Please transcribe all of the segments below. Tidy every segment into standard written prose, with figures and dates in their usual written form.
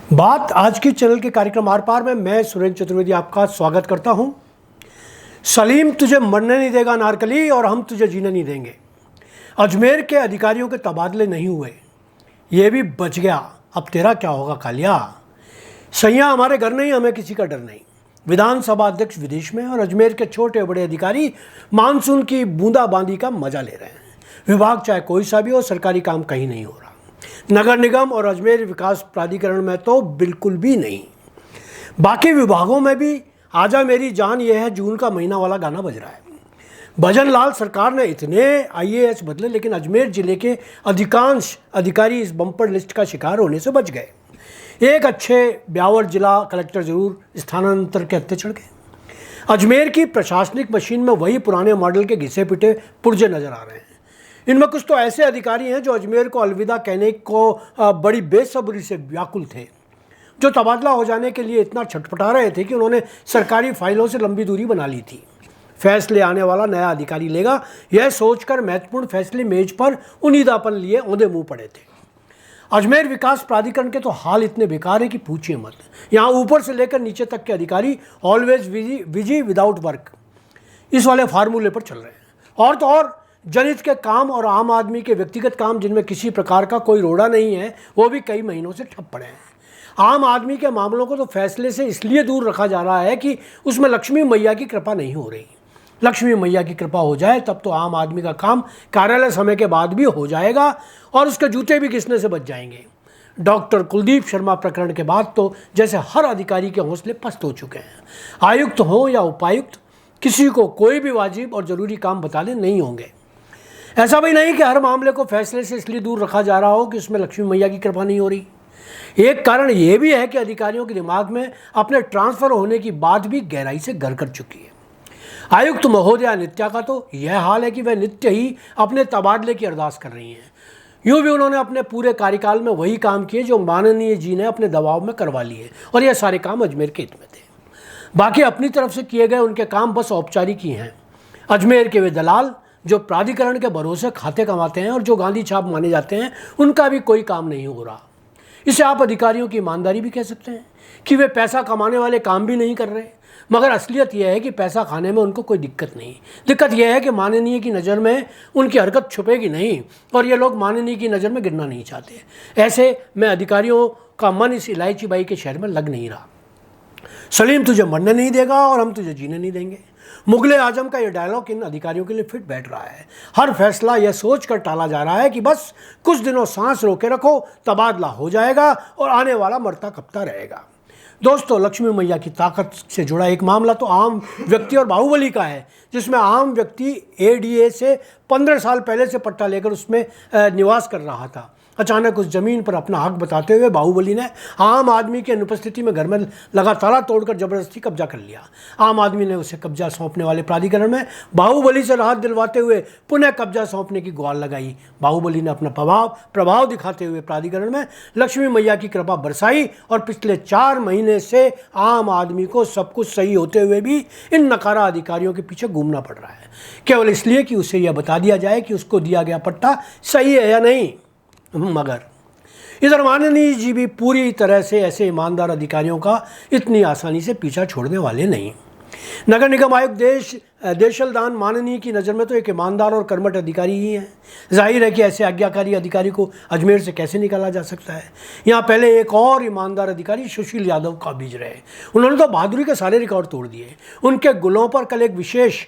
बात आज की चैनल के कार्यक्रम आर पार में मैं सुरेंद्र चतुर्वेदी आपका स्वागत करता हूं। सलीम तुझे मरने नहीं देगा नारकली और हम तुझे जीने नहीं देंगे। अजमेर के अधिकारियों के तबादले नहीं हुए, ये भी बच गया, अब तेरा क्या होगा कालिया। सैया हमारे घर नहीं, हमें किसी का डर नहीं। विधानसभा अध्यक्ष विदेश में और अजमेर के छोटे बड़े अधिकारी मानसून की बूंदाबांदी का मजा ले रहे हैं। विभाग चाहे कोई सा भी हो, सरकारी काम कहीं नहीं हो रहा। नगर निगम और अजमेर विकास प्राधिकरण में तो बिल्कुल भी नहीं। बाकी विभागों में भी आजा मेरी जान ये है जून का महीना वाला गाना बज रहा है। भजन लाल सरकार ने इतने आईएएस बदले, लेकिन अजमेर जिले के अधिकांश अधिकारी इस बम्पर लिस्ट का शिकार होने से बच गए। एक अच्छे ब्यावर जिला कलेक्टर जरूर स्थानांतर के हत्थे चढ़ गए। अजमेर की प्रशासनिक मशीन में वही पुराने मॉडल के घिसे पिटे पुर्जे नजर आ रहे हैं। इनमें कुछ तो ऐसे अधिकारी हैं जो अजमेर को अलविदा कहने को बड़ी बेसब्री से व्याकुल थे, जो तबादला हो जाने के लिए इतना छटपटा रहे थे कि उन्होंने सरकारी फाइलों से लंबी दूरी बना ली थी। फैसले आने वाला नया अधिकारी लेगा, यह सोचकर महत्वपूर्ण फैसले मेज पर उन्नीदापन लिए औंधे मुंह पड़े थे। अजमेर विकास प्राधिकरण के तो हाल इतने बेकार है कि पूछिए मत। यहाँ ऊपर से लेकर नीचे तक के अधिकारी ऑलवेज बिजी विदाउट वर्क, इस वाले फार्मूले पर चल रहे हैं। और तो और जनहित के काम और आम आदमी के व्यक्तिगत काम, जिनमें किसी प्रकार का कोई रोड़ा नहीं है, वो भी कई महीनों से ठप पड़े हैं। आम आदमी के मामलों को तो फैसले से इसलिए दूर रखा जा रहा है कि उसमें लक्ष्मी मैया की कृपा नहीं हो रही। लक्ष्मी मैया की कृपा हो जाए तब तो आम आदमी का काम कार्यालय समय के बाद भी हो जाएगा और उसके जूते भी घिसने से बच जाएंगे। डॉक्टर कुलदीप शर्मा प्रकरण के बाद तो जैसे हर अधिकारी के हौसले पस्त हो चुके हैं। आयुक्त हों या उपायुक्त, किसी को कोई भी वाजिब और ज़रूरी काम बताने नहीं होंगे। ऐसा भी नहीं कि हर मामले को फैसले से इसलिए दूर रखा जा रहा हो कि उसमें लक्ष्मी मैया की कृपा नहीं हो रही। एक कारण ये भी है कि अधिकारियों के दिमाग में अपने ट्रांसफर होने की बात भी गहराई से घर कर चुकी है। आयुक्त महोदया नित्या का तो यह हाल है कि वह नित्य ही अपने तबादले की अरदास कर रही हैं। यूँ भी उन्होंने अपने पूरे कार्यकाल में वही काम किए जो माननीय जी ने अपने दबाव में करवा लिए, और यह सारे काम अजमेर के हित में थे। बाकी अपनी तरफ से किए गए उनके काम बस औपचारिक ही हैं। अजमेर के वे दलाल जो प्राधिकरण के भरोसे खाते कमाते हैं और जो गांधी छाप माने जाते हैं, उनका भी कोई काम नहीं हो रहा। इसे आप अधिकारियों की ईमानदारी भी कह सकते हैं कि वे पैसा कमाने वाले काम भी नहीं कर रहे। मगर असलियत यह है कि पैसा खाने में उनको कोई दिक्कत नहीं। दिक्कत यह है कि माननीय की नज़र में उनकी हरकत छुपेगी नहीं और ये लोग माननीय की नज़र में गिरना नहीं चाहते। ऐसे में अधिकारियों का मन इस इलायची बाई के शहर में लग नहीं रहा। सलीम तुझे मरने नहीं देगा और हम तुझे जीने नहीं देंगे। मुगले आजम का यह डायलॉग इन अधिकारियों के लिए फिट बैठ रहा है। हर फैसला यह सोचकर टाला जा रहा है कि बस कुछ दिनों सांस रोके रखो, तबादला हो जाएगा और आने वाला मरता कपता रहेगा। दोस्तों, लक्ष्मी मैया की ताकत से जुड़ा एक मामला तो आम व्यक्ति और बाहुबली का है, जिसमें आम व्यक्ति एडीए से 15 साल पहले से पट्टा लेकर उसमें निवास कर रहा था। अचानक उस जमीन पर अपना हक बताते हुए बाहुबली ने आम आदमी की अनुपस्थिति में घर में लगा ताला तोड़कर जबरदस्ती कब्जा कर लिया। आम आदमी ने उसे कब्जा सौंपने वाले प्राधिकरण में बाहुबली से राहत दिलवाते हुए पुनः कब्जा सौंपने की गुहार लगाई। बाहुबली ने अपना प्रभाव दिखाते हुए प्राधिकरण में लक्ष्मी मैया की कृपा बरसाई और पिछले 4 महीने से आम आदमी को सब कुछ सही होते हुए भी इन नकारा अधिकारियों के पीछे घूमना पड़ रहा है, केवल इसलिए कि उसे यह बता दिया जाए कि उसको दिया गया पट्टा सही है या नहीं। मगर इधर माननीय जी भी पूरी तरह से ऐसे ईमानदार अधिकारियों का इतनी आसानी से पीछा छोड़ने वाले नहीं। नगर निगम आयुक्त देशलदान माननीय की नज़र में तो एक ईमानदार और कर्मठ अधिकारी ही है। जाहिर है कि ऐसे आज्ञाकारी अधिकारी को अजमेर से कैसे निकाला जा सकता है। यहाँ पहले एक और ईमानदार अधिकारी सुशील यादव का बीज रहे, उन्होंने तो बहादुरी के सारे रिकॉर्ड तोड़ दिए। उनके गुलों पर कल एक विशेष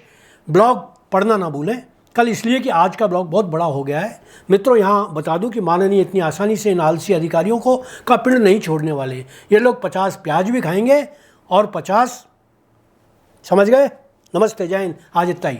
ब्लॉग पढ़ना ना भूलें। कल इसलिए कि आज का ब्लॉग बहुत बड़ा हो गया है। मित्रों, यहाँ बता दूं कि माननीय इतनी आसानी से इन आलसी अधिकारियों को का पिंड नहीं छोड़ने वाले। ये लोग 50 प्याज भी खाएंगे और 50, समझ गए। नमस्ते, जय हिंद। आज इतना ही।